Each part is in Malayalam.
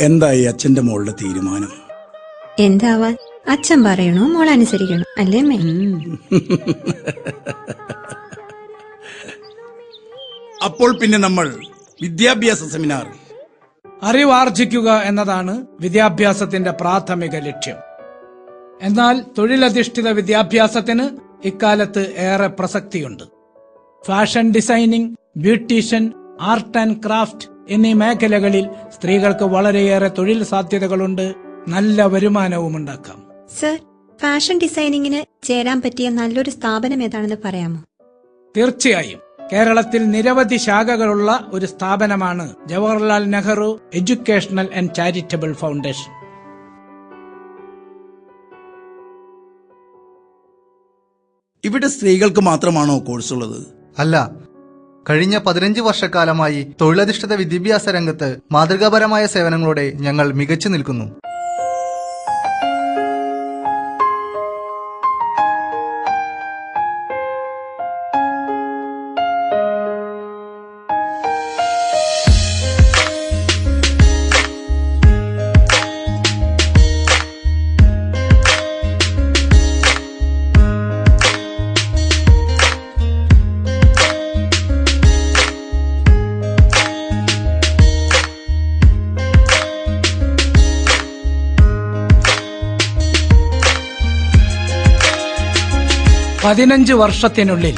എന്തായി അച്ഛന്റെ മോളുടെ തീരുമാനം? എന്താവാൻ, അച്ഛൻ പറയണോ മോൾ അനുസരിക്കണോ അല്ലേ മേ? അപ്പോൾ പിന്നെ നമ്മൾ വിദ്യാഭ്യാസ സെമിനാർ. അറിവാർജിക്കുക എന്നതാണ് വിദ്യാഭ്യാസത്തിന്റെ പ്രാഥമിക ലക്ഷ്യം. എന്നാൽ തൊഴിലധിഷ്ഠിത വിദ്യാഭ്യാസത്തിന് ഇക്കാലത്ത് ഏറെ പ്രസക്തിയുണ്ട്. Fashion designing, beautician, art and craft എന്നീ മേഖലകളിൽ സ്ത്രീകൾക്ക് വളരെയേറെ തൊഴിൽ സാധ്യതകളുണ്ട്. നല്ല വരുമാനവും ഉണ്ടാക്കാം. സർ, ഫാഷൻ ഡിസൈനിങ്ങിന് ചേരാൻ പറ്റിയ നല്ലൊരു സ്ഥാപനം ഏതാണെന്ന് പറയാമോ? തീർച്ചയായും. കേരളത്തിൽ നിരവധി ശാഖകളുള്ള ഒരു സ്ഥാപനമാണ് Jawaharlal Nehru educational and charitable foundation. ഇവിടെ സ്ത്രീകൾക്ക് മാത്രമാണോ കോഴ്സ് ഉള്ളത്? അല്ല, കഴിഞ്ഞ 15 വർഷക്കാലമായി തൊഴിലധിഷ്ഠിത വിദ്യാഭ്യാസ രംഗത്ത് മാതൃകാപരമായ സേവനങ്ങളോടെ ഞങ്ങൾ മികച്ചു നിൽക്കുന്നു. പതിനഞ്ച് വർഷത്തിനുള്ളിൽ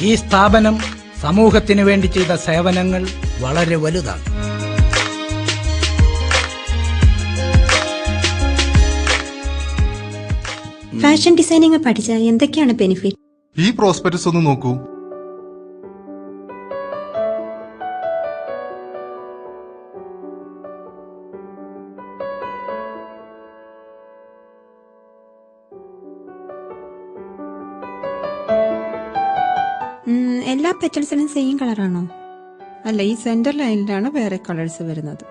ഈ സ്ഥാപനം സമൂഹത്തിനു വേണ്ടി ചെയ്ത സേവനങ്ങൾ വളരെ വലുതാണ്. ഫാഷൻ ഡിസൈനിങ് പഠിച്ചാൽ എന്തൊക്കെയാണ് ബെനിഫിറ്റ്? ഈ പ്രോസ്പെക്ടസ് ഒന്ന് നോക്കൂ. എല്ലാ പെറ്റൽസിനും സെയിം കളറാണോ? അല്ല, ഈ സെന്റർ ലൈനിലാണ് വേറെ കളേഴ്സ് വരുന്നത്.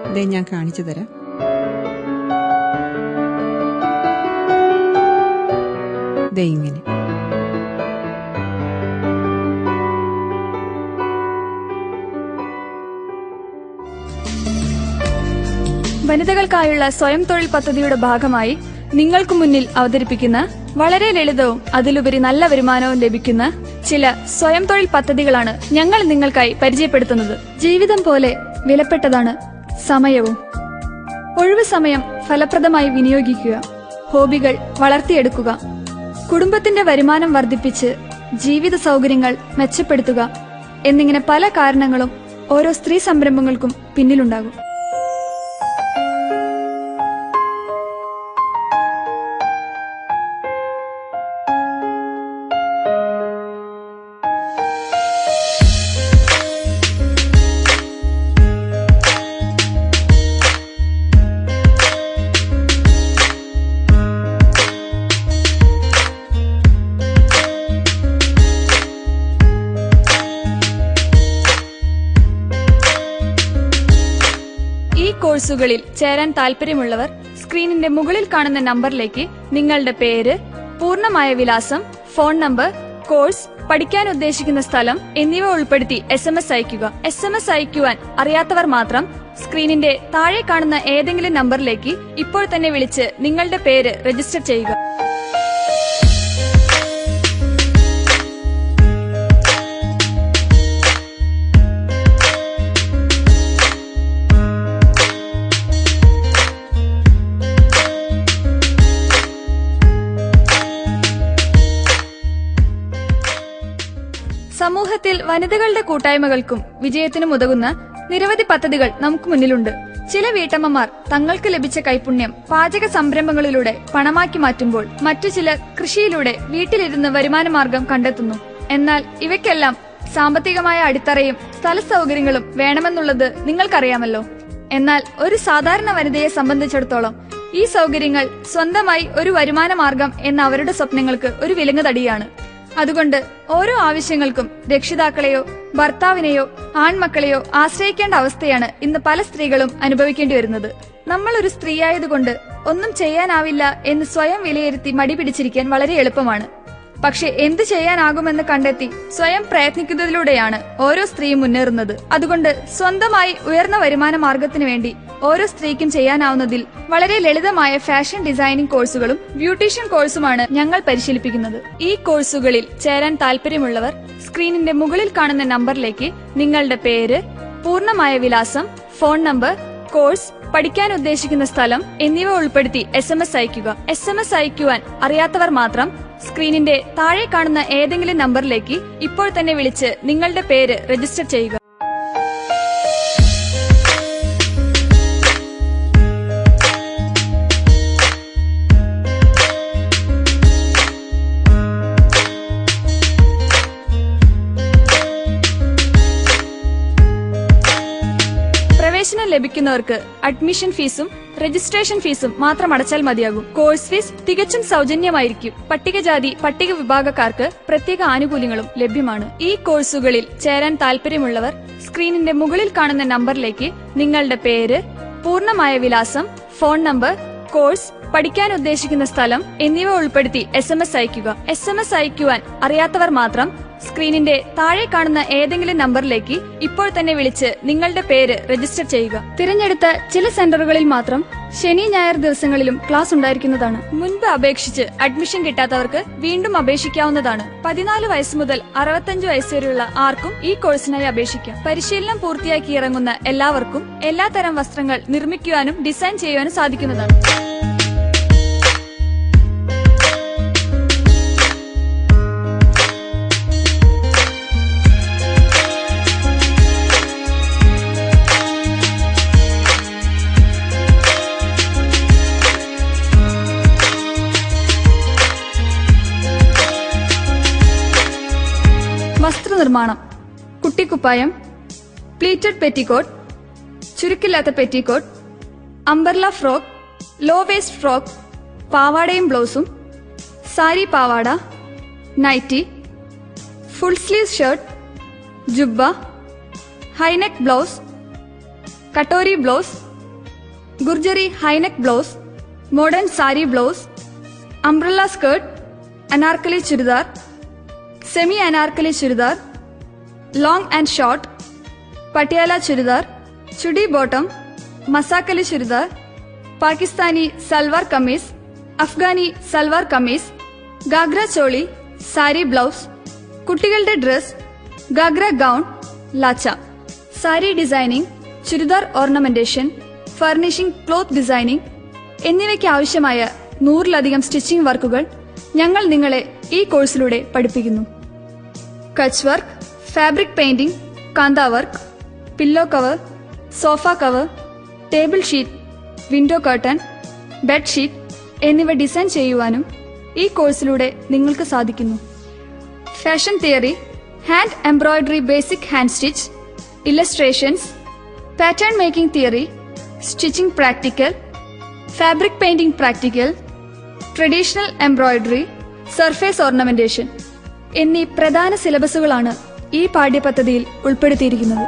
ഇതേ ഞാൻ കാണിച്ചു തരാം. ദേ ഇങ്ങനെ. വനിതകൾക്കായുള്ള സ്വയം തൊഴിൽ പദ്ധതിയുടെ ഭാഗമായി നിങ്ങൾക്ക് മുന്നിൽ അവതരിപ്പിക്കുന്ന വളരെ ലളിതവും അതിലുപരി നല്ല വരുമാനവും ലഭിക്കുന്ന ചില സ്വയം തൊഴിൽ പദ്ധതികളാണ് ഞങ്ങൾ നിങ്ങൾക്കായി പരിചയപ്പെടുത്തുന്നത്. ജീവിതം പോലെ വിലപ്പെട്ടതാണ് സമയവും. ഒഴിവു സമയം ഫലപ്രദമായി വിനിയോഗിക്കുക, ഹോബികൾ വളർത്തിയെടുക്കുക, കുടുംബത്തിന്റെ വരുമാനം വർദ്ധിപ്പിച്ച് ജീവിത സൗകര്യങ്ങൾ മെച്ചപ്പെടുത്തുക എന്നിങ്ങനെ പല കാരണങ്ങളും ഓരോ സ്ത്രീ സംരംഭങ്ങൾക്കും പിന്നിലുണ്ടാകും. കോഴ്സുകളിൽ ചേരാൻ താല്പര്യമുള്ളവർ സ്ക്രീനിന്റെ മുകളിൽ കാണുന്ന നമ്പറിലേക്ക് നിങ്ങളുടെ പേര്, പൂർണ്ണമായ വിലാസം, ഫോൺ നമ്പർ, കോഴ്സ്, പഠിക്കാൻ ഉദ്ദേശിക്കുന്ന സ്ഥലം എന്നിവ ഉൾപ്പെടുത്തി SMS അയയ്ക്കുക. SMS അയക്കുവാൻ അറിയാത്തവർ മാത്രം സ്ക്രീനിന്റെ താഴെ കാണുന്ന ഏതെങ്കിലും നമ്പറിലേക്ക് ഇപ്പോൾ തന്നെ വിളിച്ച് നിങ്ങളുടെ പേര് രജിസ്റ്റർ ചെയ്യുക. സമൂഹത്തിൽ വനിതകളുടെ കൂട്ടായ്മകൾക്കും വിജയത്തിനും ഉതകുന്ന നിരവധി പദ്ധതികൾ നമുക്ക് മുന്നിലുണ്ട്. ചില വീട്ടമ്മമാർ തങ്ങൾക്ക് ലഭിച്ച കൈപുണ്യം പാചക സംരംഭങ്ങളിലൂടെ പണമാക്കി മാറ്റുമ്പോൾ മറ്റു ചിലർ കൃഷിയിലൂടെ വീട്ടിലിരുന്ന് വരുമാനമാർഗം കണ്ടെത്തുന്നു. എന്നാൽ ഇവയ്ക്കെല്ലാം സാമ്പത്തികമായ അടിത്തറയും സ്ഥല സൗകര്യങ്ങളും വേണമെന്നുള്ളത് നിങ്ങൾക്കറിയാമല്ലോ. എന്നാൽ ഒരു സാധാരണ വനിതയെ സംബന്ധിച്ചിടത്തോളം ഈ സൗകര്യങ്ങൾ സ്വന്തമായി ഒരു വരുമാന മാർഗം എന്ന അവരുടെ സ്വപ്നങ്ങൾക്ക് ഒരു വിലങ്ങുതടിയാണ്. അതുകൊണ്ട് ഓരോ ആവശ്യങ്ങൾക്കും രക്ഷിതാക്കളെയോ ഭർത്താവിനെയോ ആൺമക്കളെയോ ആശ്രയിക്കേണ്ട അവസ്ഥയാണ് ഇന്ന് പല സ്ത്രീകളും അനുഭവിക്കേണ്ടി വരുന്നത്. നമ്മൾ ഒരു സ്ത്രീയായതുകൊണ്ട് ഒന്നും ചെയ്യാനാവില്ല എന്ന് സ്വയം വിലയിരുത്തി മടി പിടിച്ചിരിക്കാൻ വളരെ എളുപ്പമാണ്. പക്ഷെ എന്ത് ചെയ്യാനാകുമെന്ന് കണ്ടെത്തി സ്വയം പ്രയത്നിക്കുന്നതിലൂടെയാണ് ഓരോ സ്ത്രീയും മുന്നേറുന്നത്. അതുകൊണ്ട് സ്വന്തമായി ഉയർന്ന വരുമാന മാർഗത്തിനു വേണ്ടി ഓരോ സ്ത്രീക്കും ചെയ്യാനാവുന്നതിൽ വളരെ ലളിതമായ ഫാഷൻ ഡിസൈനിംഗ് കോഴ്സുകളും ബ്യൂട്ടീഷ്യൻ കോഴ്സുമാണ് ഞങ്ങൾ പരിശീലിപ്പിക്കുന്നത്. ഈ കോഴ്സുകളിൽ ചേരാൻ താല്പര്യമുള്ളവർ സ്ക്രീനിന്റെ മുകളിൽ കാണുന്ന നമ്പറിലേക്ക് നിങ്ങളുടെ പേര്, പൂർണ്ണമായ വിലാസം, ഫോൺ നമ്പർ, കോഴ്സ്, പഠിക്കാൻ ഉദ്ദേശിക്കുന്ന സ്ഥലം എന്നിവ ഉൾപ്പെടുത്തി SMS അയയ്ക്കുക. SMS അയക്കുവാൻ അറിയാത്തവർ മാത്രം സ്ക്രീനിന്റെ താഴെ കാണുന്ന ഏതെങ്കിലും നമ്പറിലേക്ക് ഇപ്പോൾ തന്നെ വിളിച്ച് നിങ്ങളുടെ പേര് രജിസ്റ്റർ ചെയ്യുക. പ്രവേശനം ലഭിക്കുന്നവർക്ക് അഡ്മിഷൻ ഫീസും രജിസ്ട്രേഷൻ ഫീസും മാത്രം അടച്ചാൽ മതിയാകും. കോഴ്സ് ഫീസ് തികച്ചും സൗജന്യമായിരിക്കും. പട്ടികജാതി പട്ടിക വിഭാഗക്കാർക്ക് പ്രത്യേക ആനുകൂല്യങ്ങളും ലഭ്യമാണ്. ഈ കോഴ്സുകളിൽ ചേരാൻ താല്പര്യമുള്ളവർ സ്ക്രീനിന്റെ മുകളിൽ കാണുന്ന നമ്പറിലേക്ക് നിങ്ങളുടെ പേര്, പൂർണ്ണമായ വിലാസം, ഫോൺ നമ്പർ, കോഴ്സ്, പഠിക്കാൻ ഉദ്ദേശിക്കുന്ന സ്ഥലം എന്നിവ ഉൾപ്പെടുത്തി SMS അയയ്ക്കുക. SMS അയക്കുവാൻ അറിയാത്തവർ മാത്രം സ്ക്രീനിന്റെ താഴെ കാണുന്ന ഏതെങ്കിലും നമ്പറിലേക്ക് ഇപ്പോൾ തന്നെ വിളിച്ച് നിങ്ങളുടെ പേര് രജിസ്റ്റർ ചെയ്യുക. തിരഞ്ഞെടുത്ത ചില സെന്ററുകളിൽ മാത്രം ശനി ഞായർ ദിവസങ്ങളിലും ക്ലാസ് ഉണ്ടായിരിക്കുന്നതാണ്. മുൻപ് അപേക്ഷിച്ച് അഡ്മിഷൻ കിട്ടാത്തവർക്ക് വീണ്ടും അപേക്ഷിക്കാവുന്നതാണ്. 14 വയസ്സ് മുതൽ 65 വയസ്സ് വരെയുള്ള ആർക്കും ഈ കോഴ്സിനായി അപേക്ഷിക്കാം. പരിശീലനം പൂർത്തിയാക്കി ഇറങ്ങുന്ന എല്ലാവർക്കും എല്ലാത്തരം വസ്ത്രങ്ങൾ നിർമ്മിക്കുവാനും ഡിസൈൻ ചെയ്യുവാനും സാധിക്കുന്നതാണ്. വസ്ത്രനിർമ്മാണം, കുട്ടിക്കുപ്പായം, പ്ലീറ്റഡ് പെറ്റിക്കോട്ട്, ചുരുക്കില്ലാത്ത petticoat, umbrella frock, low waist frock, പാവാടയും ബ്ലൗസും, സാരി പാവാട, നൈറ്റി, ഫുൾ സ്ലീവ് ഷർട്ട്, ജുബ്ബ, ഹൈനെക്ക് ബ്ലൗസ്, കട്ടോരി ബ്ലൗസ്, ഗുർജറി high neck blouse, modern sari blouse, umbrella skirt, Anarkali churidar, semi Anarkali churidar, long and short, Patiala churidar, chudi bottom, Masakali churidar, Pakistani salwar kameez, Afghani salwar kameez, ghagra choli, sari blouse, കുട്ടികളുടെ ഡ്രസ്, ഗാഗ്ര ഗൗൺ, ലാച്ച, sari designing, churidar ornamentation, furnishing, cloth designing എന്നിവയ്ക്ക് ആവശ്യമായ 100-ലധികം സ്റ്റിച്ചിംഗ് വർക്കുകൾ ഞങ്ങൾ നിങ്ങളെ ഈ കോഴ്സിലൂടെ പഠിപ്പിക്കുന്നു. കച്ച് വർക്ക്, ഫാബ്രിക് പെയിന്റിംഗ്, കാന്ത work, pillow cover, sofa cover, table sheet, window curtain, bedsheet എന്നിവ ഡിസൈൻ ചെയ്യുവാനും ഈ കോഴ്സിലൂടെ നിങ്ങൾക്ക് സാധിക്കുന്നു. Fashion theory, hand embroidery, basic hand stitch, illustrations, pattern making theory, stitching practical, fabric painting practical, traditional embroidery, surface ornamentation എന്നീ പ്രധാന സിലബസുകളാണ് ഈ പാഠ്യപദ്ധതിയിൽ ഉൾപ്പെടുത്തിയിരിക്കുന്നത്.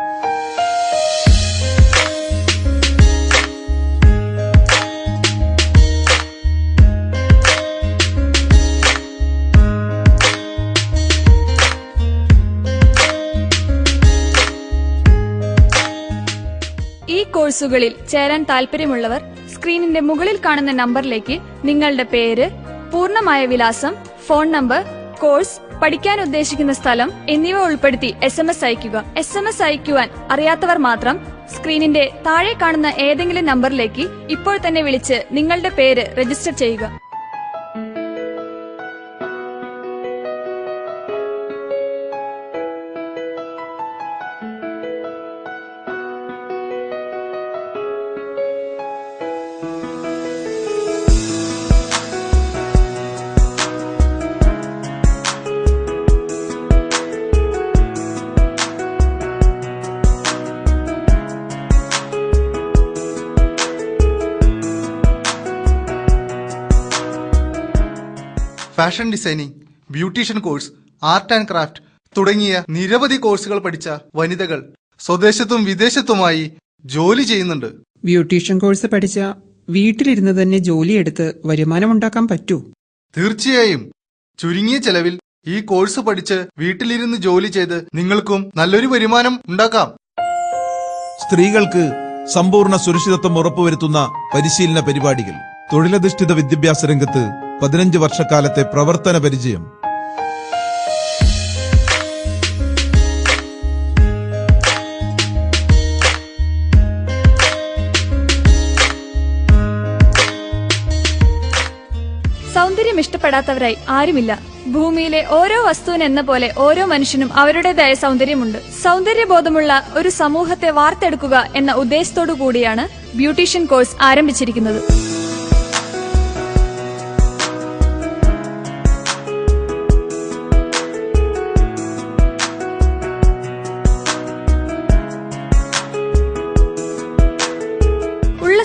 ഈ കോഴ്സുകളിൽ ചേരാൻ താല്പര്യമുള്ളവർ സ്ക്രീനിന്റെ മുകളിൽ കാണുന്ന നമ്പറിലേക്ക് നിങ്ങളുടെ പേര്, പൂർണ്ണമായ വിലാസം, ഫോൺ നമ്പർ, കോഴ്സ്, പഠിക്കാൻ ഉദ്ദേശിക്കുന്ന സ്ഥലം എന്നിവ ഉൾപ്പെടുത്തി SMS അയയ്ക്കുക. SMS അയക്കുവാൻ അറിയാത്തവർ മാത്രം സ്ക്രീനിന്റെ താഴെ കാണുന്ന ഏതെങ്കിലും നമ്പറിലേക്ക് ഇപ്പോൾ തന്നെ വിളിച്ച് നിങ്ങളുടെ പേര് രജിസ്റ്റർ ചെയ്യുക. Fashion designing, beautician course, art and craft തുടങ്ങിയ നിരവധി കോഴ്സുകൾ പഠിച്ച വനിതകൾ സ്വദേശത്തും വിദേശത്തുമായി ജോലി ചെയ്യുന്നുണ്ട്. ബ്യൂട്ടീഷ്യൻ കോഴ്സ് പഠിച്ച വീട്ടിലിരുന്ന് തന്നെ ജോലിയെടുത്ത് വരുമാനമുണ്ടാക്കാൻ പറ്റൂ? തീർച്ചയായും ചുരുങ്ങിയ ചെലവിൽ ഈ കോഴ്സ് പഠിച്ച് വീട്ടിലിരുന്ന് ജോലി ചെയ്ത് നിങ്ങൾക്കും നല്ലൊരു വരുമാനം ഉണ്ടാക്കാം. സ്ത്രീകൾക്ക് സമ്പൂർണ്ണ സുരക്ഷിതത്വം ഉറപ്പുവരുത്തുന്ന പരിശീലന പരിപാടികൾ. തൊഴിലധിഷ്ഠിത വിദ്യാഭ്യാസ രംഗത്ത് 15 വർഷക്കാലത്തെ പ്രവർത്തന പരിചയം. സൗന്ദര്യം ഇഷ്ടപ്പെടാത്തവരായി ആരുമില്ല. ഭൂമിയിലെ ഓരോ വസ്തുവിനെന്ന പോലെ ഓരോ മനുഷ്യനും അവരുടേതായ സൗന്ദര്യമുണ്ട്. സൗന്ദര്യബോധമുള്ള ഒരു സമൂഹത്തെ വാർത്തെടുക്കുക എന്ന ഉദ്ദേശത്തോടു കൂടിയാണ് ബ്യൂട്ടീഷ്യൻ കോഴ്സ് ആരംഭിച്ചിരിക്കുന്നത്.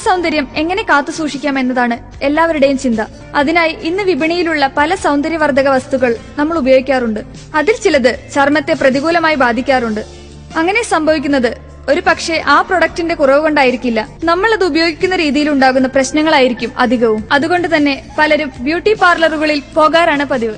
സൗന്ദര്യം എങ്ങനെ കാത്തുസൂക്ഷിക്കാം എന്നതാണ് എല്ലാവരുടെയും ചിന്ത. അതിനായി ഇന്ന് വിപണിയിലുള്ള പല സൗന്ദര്യവർദ്ധക വസ്തുക്കൾ നമ്മൾ ഉപയോഗിക്കാറുണ്ട്. അതിൽ ചിലത് ചർമ്മത്തെ പ്രതികൂലമായി ബാധിക്കാറുണ്ട്. അങ്ങനെ സംഭവിക്കുന്നത് ഒരു പക്ഷേ ആ പ്രൊഡക്റ്റിന്റെ കുറവ് കൊണ്ടായിരിക്കില്ല, നമ്മൾ അത് ഉപയോഗിക്കുന്ന രീതിയിൽ ഉണ്ടാകുന്ന പ്രശ്നങ്ങളായിരിക്കും അധികവും. അതുകൊണ്ട് തന്നെ പലരും ബ്യൂട്ടി പാർലറുകളിൽ പോകാറാണ് പതിവ്.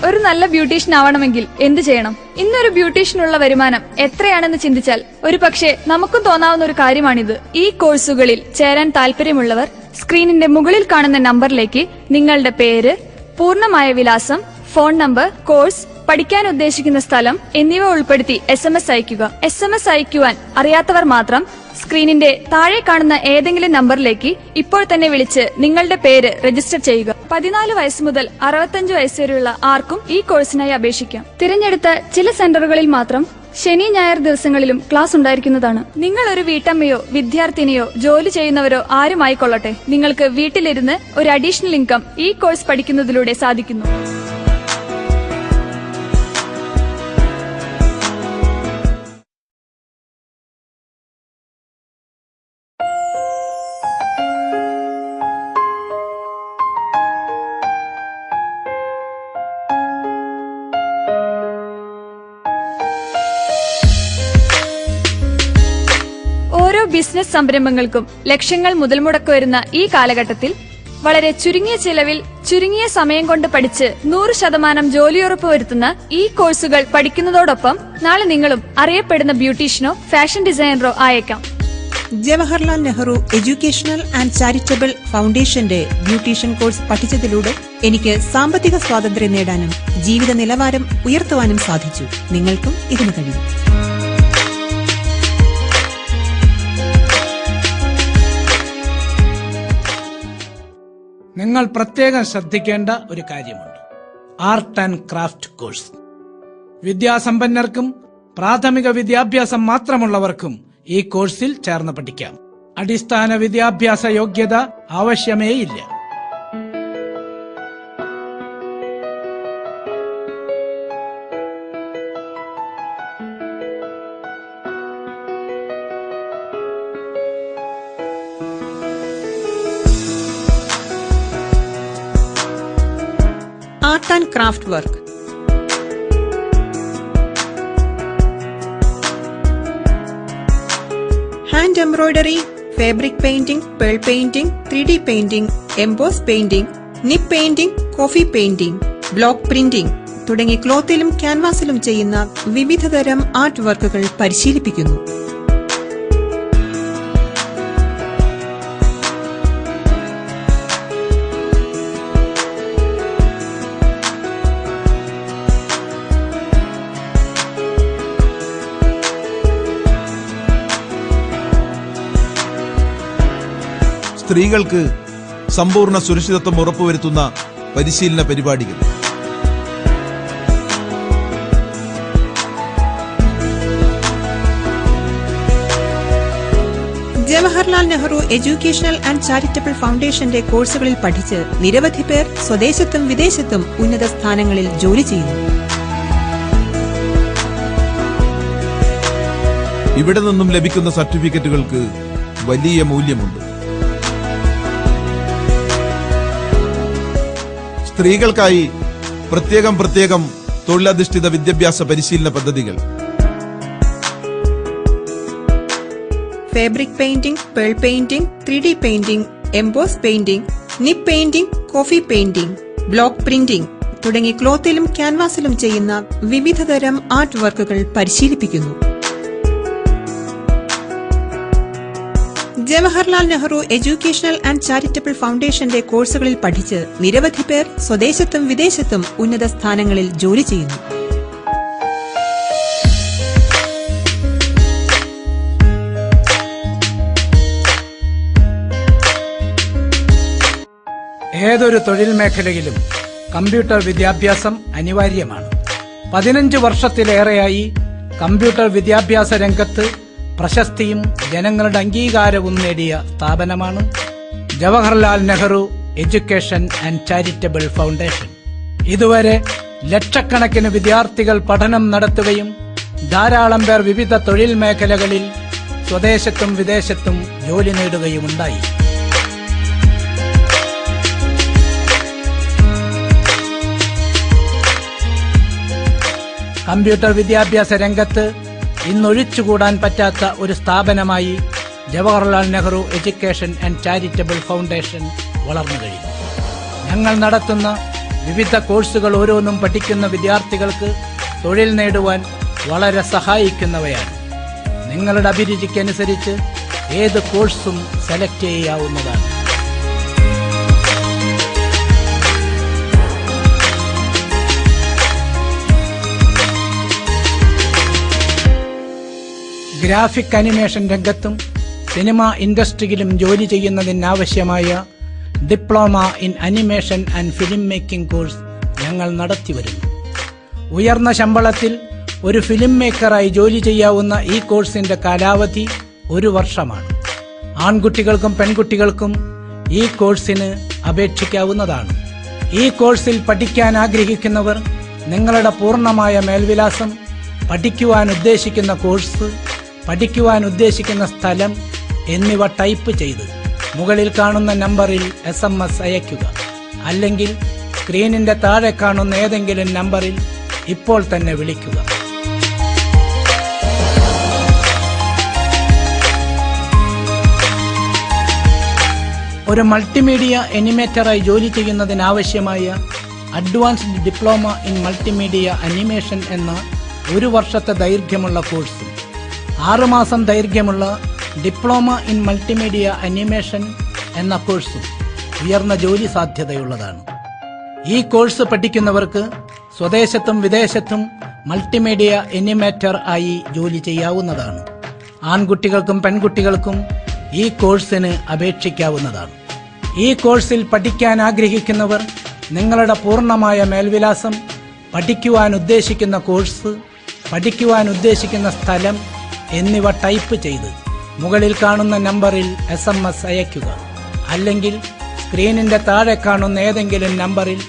ഒരു നല്ല ബ്യൂട്ടീഷ്യൻ ആവണമെങ്കിൽ എന്ത് ചെയ്യണം? ഇന്നൊരു ബ്യൂട്ടീഷ്യനുള്ള വരുമാനം എത്രയാണെന്ന് ചിന്തിച്ചാൽ ഒരു പക്ഷേ നമുക്കും തോന്നാവുന്ന ഒരു കാര്യമാണിത്. ഈ കോഴ്സുകളിൽ ചേരാൻ താല്പര്യമുള്ളവർ സ്ക്രീനിന്റെ മുകളിൽ കാണുന്ന നമ്പറിലേക്ക് നിങ്ങളുടെ പേര്, പൂർണ്ണമായ വിലാസം, ഫോൺ നമ്പർ, കോഴ്സ്, പഠിക്കാൻ ഉദ്ദേശിക്കുന്ന സ്ഥലം എന്നിവ ഉൾപ്പെടുത്തി SMS അയയ്ക്കുക. SMS അയക്കുവാൻ അറിയാത്തവർ മാത്രം സ്ക്രീനിന്റെ താഴെ കാണുന്ന ഏതെങ്കിലും നമ്പറിലേക്ക് ഇപ്പോൾ തന്നെ വിളിച്ച് നിങ്ങളുടെ പേര് രജിസ്റ്റർ ചെയ്യുക. 14 വയസ്സ് മുതൽ 65 വയസ്സ് വരെയുള്ള ആർക്കും ഈ കോഴ്സിനായി അപേക്ഷിക്കാം. തിരഞ്ഞെടുത്ത ചില സെന്ററുകളിൽ മാത്രം ശനി ഞായർ ദിവസങ്ങളിലും ക്ലാസ് ഉണ്ടായിരിക്കുന്നതാണ്. നിങ്ങൾ ഒരു വീട്ടമ്മയോ വിദ്യാർത്ഥിനിയോ ജോലി ചെയ്യുന്നവരോ ആരുമായിക്കൊള്ളട്ടെ, നിങ്ങൾക്ക് വീട്ടിലിരുന്ന് ഒരു അഡീഷണൽ ഇൻകം ഈ കോഴ്സ് പഠിക്കുന്നതിലൂടെ സാധിക്കുന്നു. ഓരോ ബിസിനസ് സംരംഭങ്ങൾക്കും ലക്ഷങ്ങൾ മുതൽ മുടക്ക് വരുന്ന ഈ കാലഘട്ടത്തിൽ വളരെ ചുരുങ്ങിയ ചിലവിൽ ചുരുങ്ങിയ സമയം കൊണ്ട് പഠിച്ച് 100% ജോലിയുറപ്പ് വരുത്തുന്ന ഈ കോഴ്സുകൾ പഠിക്കുന്നതോടൊപ്പം നാളെ നിങ്ങളും അറിയപ്പെടുന്ന ബ്യൂട്ടീഷ്യനോ ഫാഷൻ ഡിസൈനറോ ആയേക്കാം. Jawaharlal Nehru educational and charitable ഫൗണ്ടേഷന്റെ ബ്യൂട്ടീഷ്യൻ കോഴ്സ് പഠിച്ചതിലൂടെ എനിക്ക് സാമ്പത്തിക സ്വാതന്ത്ര്യം നേടാനും ജീവിത നിലവാരം ഉയർത്തുവാനും സാധിച്ചു. നിങ്ങൾക്കും ഇതിന് കഴിയും. നിങ്ങൾ പ്രത്യേകം ശ്രദ്ധിക്കേണ്ട ഒരു കാര്യമുണ്ട്. ആർട്ട് ആൻഡ് ക്രാഫ്റ്റ് കോഴ്സ് വിദ്യാസമ്പന്നർക്കും പ്രാഥമിക വിദ്യാഭ്യാസം മാത്രമുള്ളവർക്കും ഈ കോഴ്സിൽ ചേർന്ന് പഠിക്കാം. അടിസ്ഥാന വിദ്യാഭ്യാസ യോഗ്യത ആവശ്യമേയില്ല. Art and craft work, hand embroidery, fabric painting, pearl painting, 3D painting, emboss painting, nib painting, coffee painting, block printing തുടങ്ങി ക്ലോത്തിലും ക്യാൻവാസിലും ചെയ്യുന്ന വിവിധതരം ആർട്ട് വർക്കുകൾ പരിശീലിപ്പിക്കുന്നു. സ്ത്രീകൾക്ക് സമ്പൂർണ്ണ സുരക്ഷിതത്വം ഉറപ്പുവരുത്തുന്ന പരിശീലന പരിപാടികൾ. Jawaharlal Nehru educational and charitable ഫൗണ്ടേഷന്റെ കോഴ്സുകളിൽ പഠിച്ച് നിരവധി പേർ സ്വദേശത്തും വിദേശത്തും ഉന്നത സ്ഥാനങ്ങളിൽ ജോലി ചെയ്യുന്നു. ഇവിടെ നിന്നും ലഭിക്കുന്ന സർട്ടിഫിക്കറ്റുകൾക്ക് വലിയ മൂല്യമുണ്ട്. സ്ത്രീകൾക്കായി പ്രത്യേകം തൊഴിലധിഷ്ഠിത വിദ്യാഭ്യാസ പരിശീലന പദ്ധതികൾ. Fabric painting, pearl painting, 3D painting, emboss painting, nib painting, coffee painting, block printing തുടങ്ങി ക്ലോത്തിലും ക്യാൻവാസിലും ചെയ്യുന്ന വിവിധതരം ആർട്ട് വർക്കുകൾ പരിശീലിപ്പിക്കുന്നു. Jawaharlal Nehru educational and charitable ഫൗണ്ടേഷന്റെ കോഴ്സുകളിൽ പഠിച്ച് നിരവധി പേർ സ്വദേശത്തും വിദേശത്തും ഉന്നത സ്ഥാനങ്ങളിൽ ജോലി ചെയ്യുന്നു. ഏതൊരു തൊഴിൽ മേഖലയിലും കമ്പ്യൂട്ടർ വിദ്യാഭ്യാസം അനിവാര്യമാണ്. 15 വർഷത്തിലേറെയായി കമ്പ്യൂട്ടർ വിദ്യാഭ്യാസ രംഗത്ത് പ്രശസ്തിയും ജനങ്ങളുടെ അംഗീകാരവും നേടിയ സ്ഥാപനമാണ് Jawaharlal Nehru education and charitable foundation. ഇതുവരെ ലക്ഷക്കണക്കിന് വിദ്യാർത്ഥികൾ പഠനം നടത്തുകയും ധാരാളം പേർ വിവിധ തൊഴിൽ മേഖലകളിൽ സ്വദേശത്തും വിദേശത്തും ജോലി നേടുകയുമുണ്ടായി. കമ്പ്യൂട്ടർ വിദ്യാഭ്യാസ രംഗത്ത് ഇന്നൊഴിച്ചുകൂടാൻ പറ്റാത്ത ഒരു സ്ഥാപനമായി Jawaharlal Nehru education and charitable foundation വളർന്നു കഴിഞ്ഞു. ഞങ്ങൾ നടത്തുന്ന വിവിധ കോഴ്സുകൾ ഓരോന്നും പഠിക്കുന്ന വിദ്യാർത്ഥികൾക്ക് തൊഴിൽ നേടുവാൻ വളരെ സഹായിക്കുന്നവയാണ്. നിങ്ങളുടെ അഭിരുചിക്കനുസരിച്ച് ഏത് കോഴ്സും സെലക്ട് ചെയ്യാവുന്നതാണ്. ഗ്രാഫിക് അനിമേഷൻ രംഗത്തും സിനിമ ഇൻഡസ്ട്രിയിലും ജോലി ചെയ്യുന്നതിനാവശ്യമായ diploma in animation and film making course ഞങ്ങൾ നടത്തിവരുന്നു. ഉയർന്ന ശമ്പളത്തിൽ ഒരു ഫിലിം മേക്കറായി ജോലി ചെയ്യാവുന്ന ഈ കോഴ്സിന്റെ കാലാവധി 1 വർഷമാണ്. ആൺകുട്ടികൾക്കും പെൺകുട്ടികൾക്കും ഈ കോഴ്സിന് അപേക്ഷിക്കാവുന്നതാണ്. ഈ കോഴ്സിൽ പഠിക്കാൻ ആഗ്രഹിക്കുന്നവർ നിങ്ങളുടെ പൂർണ്ണമായ മേൽവിലാസം, പഠിക്കുവാൻ ഉദ്ദേശിക്കുന്ന കോഴ്സ്, പഠിക്കുവാൻ ഉദ്ദേശിക്കുന്ന സ്ഥലം എന്നിവ ടൈപ്പ് ചെയ്ത് മുകളിൽ കാണുന്ന നമ്പറിൽ SMS അയയ്ക്കുക. അല്ലെങ്കിൽ സ്ക്രീനിന്റെ താഴെ കാണുന്ന ഏതെങ്കിലും നമ്പറിൽ ഇപ്പോൾ തന്നെ വിളിക്കുക. ഒരു മൾട്ടിമീഡിയ അനിമേറ്ററായി ജോലി ചെയ്യുന്നതിനാവശ്യമായ advanced diploma in multimedia animation എന്ന 1 വർഷത്തെ ദൈർഘ്യമുള്ള കോഴ്സും 6 മാസം ദൈർഘ്യമുള്ള ഡിപ്ലോമ ഇൻ മൾട്ടിമീഡിയ അനിമേഷൻ എന്ന കോഴ്സും ഉയർന്ന ജോലി സാധ്യതയുള്ളതാണ്. ഈ കോഴ്സ് പഠിക്കുന്നവർക്ക് സ്വദേശത്തും വിദേശത്തും മൾട്ടിമീഡിയ അനിമേറ്റർ ആയി ജോലി ചെയ്യാവുന്നതാണ്. ആൺകുട്ടികൾക്കും പെൺകുട്ടികൾക്കും ഈ കോഴ്സിന് അപേക്ഷിക്കാവുന്നതാണ്. ഈ കോഴ്സിൽ പഠിക്കാൻ ആഗ്രഹിക്കുന്നവർ നിങ്ങളുടെ പൂർണ്ണമായ മേൽവിലാസം, പഠിക്കുവാൻ ഉദ്ദേശിക്കുന്ന കോഴ്സ്, പഠിക്കുവാൻ ഉദ്ദേശിക്കുന്ന സ്ഥലം എന്നിവ ടൈപ്പ് ചെയ്ത് മുകളിൽ കാണുന്ന നമ്പറിൽ SMS അയയ്ക്കുക. അല്ലെങ്കിൽ സ്ക്രീനിന്റെ താഴെ കാണുന്ന ഏതെങ്കിലും നമ്പറിൽ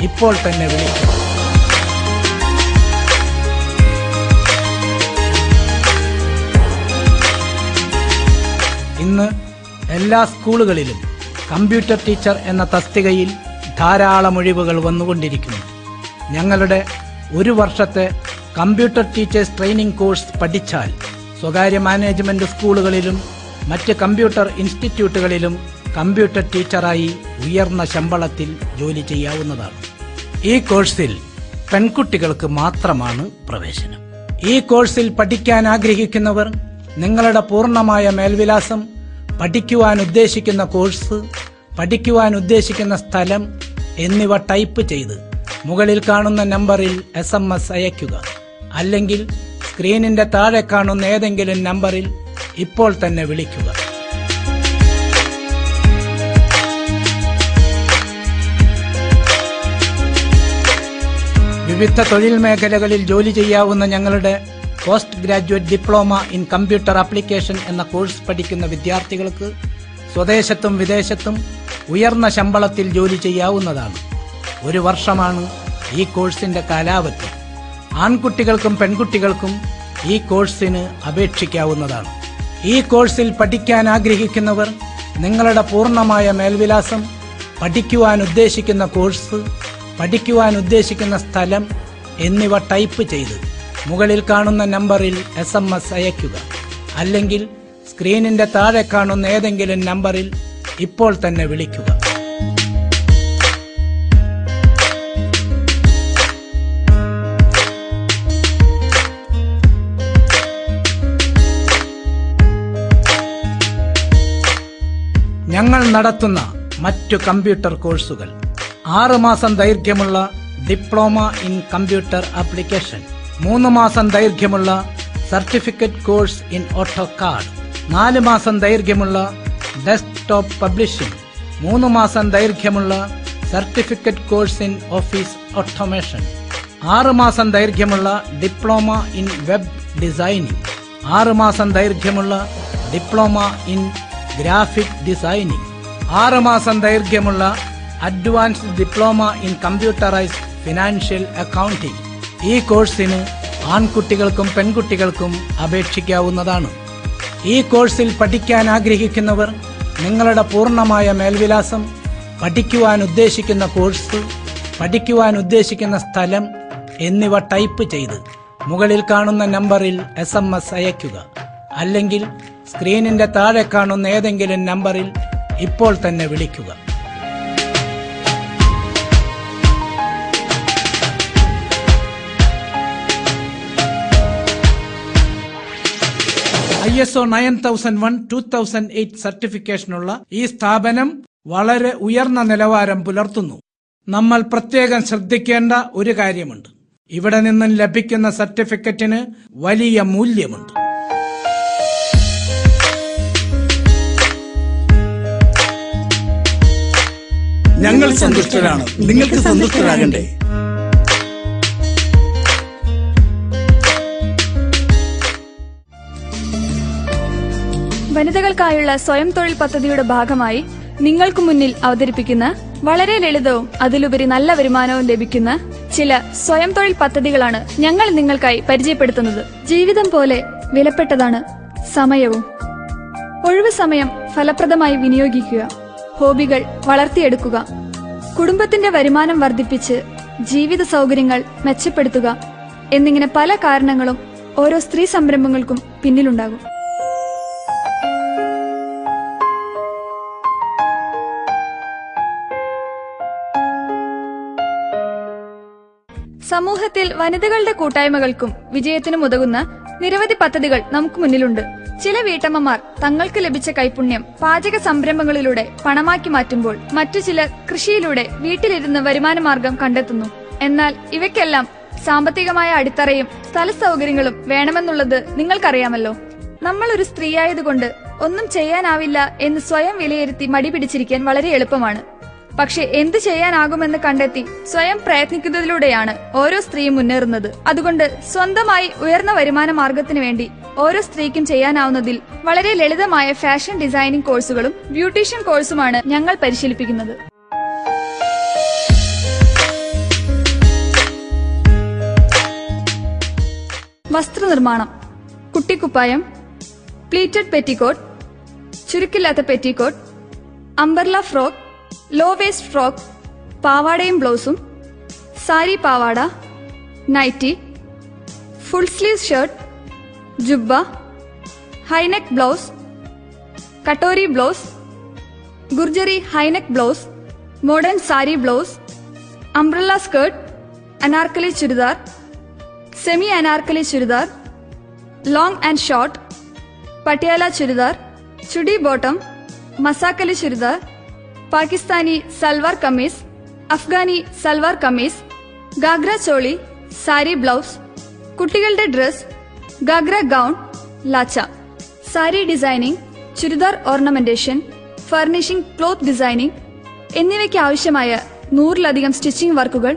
ഇപ്പോൾ തന്നെ വിളിക്കുക. ഇന്ന് എല്ലാ സ്കൂളുകളിലും കമ്പ്യൂട്ടർ ടീച്ചർ എന്ന തസ്തികയിൽ ധാരാളം ഒഴിവുകൾ വന്നുകൊണ്ടിരിക്കുന്നു. ഞങ്ങളുടെ 1 വർഷത്തെ കമ്പ്യൂട്ടർ ടീച്ചേഴ്സ് ട്രെയിനിംഗ് കോഴ്സ് പഠിച്ചാൽ സ്വകാര്യ മാനേജ്മെന്റ് സ്കൂളുകളിലും മറ്റ് കമ്പ്യൂട്ടർ ഇൻസ്റ്റിറ്റ്യൂട്ടുകളിലും കമ്പ്യൂട്ടർ ടീച്ചറായി ഉയർന്ന ശമ്പളത്തിൽ ജോലി ചെയ്യാവുന്നതാണ്. ഈ കോഴ്സിൽ പെൺകുട്ടികൾക്ക് മാത്രമാണ് പ്രവേശനം. ഈ കോഴ്സിൽ പഠിക്കാൻ ആഗ്രഹിക്കുന്നവർ നിങ്ങളുടെ പൂർണ്ണമായ മേൽവിലാസം, പഠിക്കുവാൻ ഉദ്ദേശിക്കുന്ന കോഴ്സ്, പഠിക്കുവാൻ ഉദ്ദേശിക്കുന്ന സ്ഥലം എന്നിവ ടൈപ്പ് ചെയ്ത് മുകളിൽ കാണുന്ന നമ്പറിൽ SMS അയയ്ക്കുക. അല്ലെങ്കിൽ സ്ക്രീനിന്റെ താഴെ കാണുന്ന ഏതെങ്കിലും നമ്പറിൽ ഇപ്പോൾ തന്നെ വിളിക്കുക. വിവിധ തൊഴിൽ മേഖലകളിൽ ജോലി ചെയ്യാവുന്ന ഞങ്ങളുടെ post graduate diploma in computer application എന്ന കോഴ്സ് പഠിക്കുന്ന വിദ്യാർത്ഥികൾക്ക് സ്വദേശത്തും വിദേശത്തും ഉയർന്ന ശമ്പളത്തിൽ ജോലി ചെയ്യാവുന്നതാണ്. 1 വർഷമാണ് ഈ കോഴ്സിന്റെ കാലാവധി. ആൺകുട്ടികൾക്കും പെൺകുട്ടികൾക്കും ഈ കോഴ്സിന് അപേക്ഷിക്കാവുന്നതാണ്. ഈ കോഴ്സിൽ പഠിക്കാൻ ആഗ്രഹിക്കുന്നവർ നിങ്ങളുടെ പൂർണ്ണമായ മേൽവിലാസം, പഠിക്കുവാൻ ഉദ്ദേശിക്കുന്ന കോഴ്സ്, പഠിക്കുവാൻ ഉദ്ദേശിക്കുന്ന സ്ഥലം എന്നിവ ടൈപ്പ് ചെയ്ത് മുകളിൽ കാണുന്ന നമ്പറിൽ SMS അയയ്ക്കുക. അല്ലെങ്കിൽ സ്ക്രീനിന്റെ താഴെ കാണുന്ന ഏതെങ്കിലും നമ്പറിൽ ഇപ്പോൾ തന്നെ വിളിക്കുക. ഞങ്ങൾ നടത്തുന്ന മറ്റു കമ്പ്യൂട്ടർ കോഴ്സുകൾ: 6 മാസം ദൈർഘ്യമുള്ള ഡിപ്ലോമ ഇൻ കമ്പ്യൂട്ടർ ആപ്ലിക്കേഷൻ, 3 മാസം ദൈർഘ്യമുള്ള സർട്ടിഫിക്കറ്റ് കോഴ്സ് ഇൻ ഓട്ടോകാഡ്, 4 മാസം ദൈർഘ്യമുള്ള ഡെസ്ക്ടോപ്പ് പബ്ലിഷിംഗ്, 3 മാസം ദൈർഘ്യമുള്ള certificate course in office automation, 6 മാസം ദൈർഘ്യമുള്ള ഡിപ്ലോമ ഇൻ വെബ് ഡിസൈനിംഗ്, 6 മാസം ദൈർഘ്യമുള്ള ഡിപ്ലോമ ഇൻ ഗ്രാഫിക് ഡിസൈനിംഗ്, 6 മാസം ദൈർഘ്യമുള്ള advanced diploma in computerised financial accounting. ഈ കോഴ്സിന് ആൺകുട്ടികൾക്കും പെൺകുട്ടികൾക്കും അപേക്ഷിക്കാവുന്നതാണ്. ഈ കോഴ്സിൽ പഠിക്കാൻ ആഗ്രഹിക്കുന്നവർ നിങ്ങളുടെ പൂർണ്ണമായ മേൽവിലാസം, പഠിക്കുവാൻ ഉദ്ദേശിക്കുന്ന കോഴ്സ്, പഠിക്കുവാൻ ഉദ്ദേശിക്കുന്ന സ്ഥലം എന്നിവ ടൈപ്പ് ചെയ്ത് മുകളിൽ കാണുന്ന നമ്പറിൽ SMS അയയ്ക്കുക. അല്ലെങ്കിൽ സ്ക്രീനിന്റെ താഴെ കാണുന്ന ഏതെങ്കിലും നമ്പറിൽ ഇപ്പോൾ തന്നെ വിളിക്കുക. ISO 9001-2008 സർട്ടിഫിക്കേഷനുള്ള ഈ സ്ഥാപനം വളരെ ഉയർന്ന നിലവാരം പുലർത്തുന്നു. നമ്മൾ പ്രത്യേകം ശ്രദ്ധിക്കേണ്ട ഒരു കാര്യമുണ്ട്. ഇവിടെ നിന്നും ലഭിക്കുന്ന സർട്ടിഫിക്കറ്റിന് വലിയ മൂല്യമുണ്ട്. ഞങ്ങൾ സന്തുഷ്ടരാണ്, നിങ്ങൾക്ക് സന്തുഷ്ടരാകണ്ടേ? വനിതകൾക്കായുള്ള സ്വയം തൊഴിൽ പദ്ധതിയുടെ ഭാഗമായി നിങ്ങൾക്ക് മുന്നിൽ അവതരിപ്പിക്കുന്ന വളരെ ലളിതവും അതിലുപരി നല്ല വരുമാനവും ലഭിക്കുന്ന ചില സ്വയം തൊഴിൽ പദ്ധതികളാണ് ഞങ്ങൾ നിങ്ങൾക്കായി പരിചയപ്പെടുത്തുന്നത്. ജീവിതം പോലെ വിലപ്പെട്ടതാണ് സമയവും. ഒഴിവു സമയം ഫലപ്രദമായി വിനിയോഗിക്കുക, ഹോബികൾ വളർത്തിയെടുക്കുക, കുടുംബത്തിന്റെ വരുമാനം വർദ്ധിപ്പിച്ച് ജീവിത സൗകര്യങ്ങൾ മെച്ചപ്പെടുത്തുക എന്നിങ്ങനെ പല കാരണങ്ങളും ഓരോ സ്ത്രീ സംരംഭങ്ങൾക്കും പിന്നിലുണ്ടാകും. സമൂഹത്തിൽ വനിതകളുടെ കൂട്ടായ്മകൾക്കും വിജയത്തിനും ഉതകുന്ന നിരവധി പദ്ധതികൾ നമുക്ക് മുന്നിലുണ്ട്. ചില വീട്ടമ്മമാർ തങ്ങൾക്ക് ലഭിച്ച കൈപുണ്യം പാചക സംരംഭങ്ങളിലൂടെ പണമാക്കി മാറ്റുമ്പോൾ മറ്റു ചിലർ കൃഷിയിലൂടെ വീട്ടിലിരുന്ന് വരുമാനമാർഗം കണ്ടെത്തുന്നു. എന്നാൽ ഇവയ്ക്കെല്ലാം സാമ്പത്തികമായ അടിത്തറയും സ്ഥല സൗകര്യങ്ങളും വേണമെന്നുള്ളത് നിങ്ങൾക്കറിയാമല്ലോ. നമ്മൾ ഒരു സ്ത്രീയായതുകൊണ്ട് ഒന്നും ചെയ്യാനാവില്ല എന്ന് സ്വയം വിലയിരുത്തി മടി പിടിച്ചിരിക്കാൻ വളരെ എളുപ്പമാണ്. പക്ഷെ എന്ത് ചെയ്യാനാകുമെന്ന് കണ്ടെത്തി സ്വയം പ്രയത്നിക്കുന്നതിലൂടെയാണ് ഓരോ സ്ത്രീയും മുന്നേറുന്നത്. അതുകൊണ്ട് സ്വന്തമായി ഉയർന്ന വരുമാന മാർഗത്തിനു വേണ്ടി ഓരോ സ്ത്രീക്കും ചെയ്യാനാവുന്നതിൽ വളരെ ലളിതമായ ഫാഷൻ ഡിസൈനിംഗ് കോഴ്സുകളും ബ്യൂട്ടീഷ്യൻ കോഴ്സുമാണ് ഞങ്ങൾ പരിശീലിപ്പിക്കുന്നത്. വസ്ത്രനിർമ്മാണം, കുട്ടിക്കുപ്പായം, പ്ലീറ്റഡ് പെറ്റിക്കോട്ട്, ചുരുക്കില്ലാത്ത petticoat, umbrella frock, low waist frock, പാവാടയും ബ്ലൗസും, സാരി പാവാട, നൈറ്റി, ഫുൾ സ്ലീവ് ഷർട്ട്, ജുബ്ബ, ഹൈനെക്ക് ബ്ലൗസ്, കട്ടോരി ബ്ലൗസ്, ഗുർജറി high neck blouse, modern sari blouse, umbrella skirt, Anarkali churidar, semi Anarkali churidar, long and short, Patiala churidar, chudi bottom, Masakali churidar, Pakistani salwar kameez, Afghani salwar kameez, ghagra choli, sari blouse, കുട്ടികളുടെ ഡ്രസ്, ഗാഗ്ര ഗൗൺ, ലാച്ച, sari designing, churidar ornamentation, furnishing, cloth designing എന്നിവയ്ക്ക് ആവശ്യമായ 100-ലധികം സ്റ്റിച്ചിംഗ് വർക്കുകൾ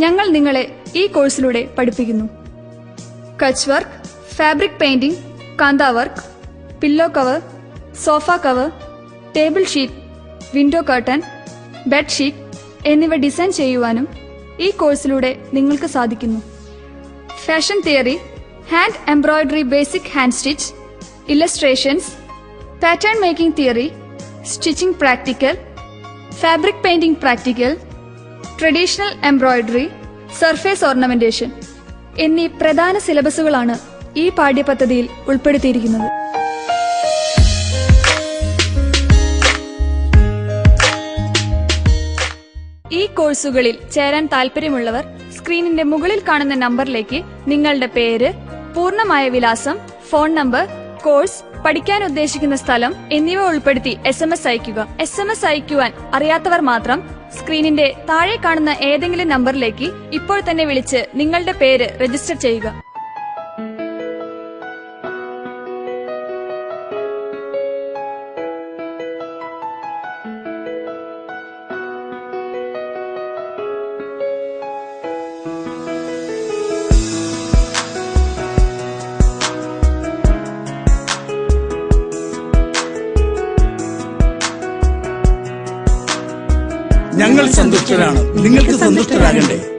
ഞങ്ങൾ നിങ്ങളെ ഈ കോഴ്സിലൂടെ പഠിപ്പിക്കുന്നു. കച്ച് വർക്ക്, ഫാബ്രിക് പെയിന്റിംഗ്, കാന്ത work, pillow cover, sofa cover, table sheet, window curtain, bedsheet എന്നിവ ഡിസൈൻ ചെയ്യുവാനും ഈ കോഴ്സിലൂടെ നിങ്ങൾക്ക് സാധിക്കുന്നു. Fashion theory, hand embroidery, basic hand stitch, illustrations, pattern making theory, stitching practical, fabric painting practical, traditional embroidery, surface ornamentation എന്നീ പ്രധാന സിലബസുകളാണ് ഈ പാഠ്യപദ്ധതിയിൽ ഉൾപ്പെടുത്തിയിരിക്കുന്നത്. ഈ കോഴ്സുകളിൽ ചേരാൻ താൽപര്യമുള്ളവർ സ്ക്രീനിന്റെ മുകളിൽ കാണുന്ന നമ്പറിലേക്ക് നിങ്ങളുടെ പേര്, പൂർണ്ണമായ വിലാസം, ഫോൺ നമ്പർ, കോഴ്സ്, പഠിക്കാൻ ഉദ്ദേശിക്കുന്ന സ്ഥലം എന്നിവ ഉൾപ്പെടുത്തി SMS അയയ്ക്കുക. SMS അയക്കുവാൻ അറിയാത്തവർ മാത്രം സ്ക്രീനിന്റെ താഴെ കാണുന്ന ഏതെങ്കിലും നമ്പറിലേക്ക് ഇപ്പോൾ തന്നെ വിളിച്ച് നിങ്ങളുടെ പേര് രജിസ്റ്റർ ചെയ്യുക. ഞങ്ങൾ സന്തുഷ്ടരാണ്. നിങ്ങൾക്ക് സന്തുഷ്ടരാകണ്ടേ?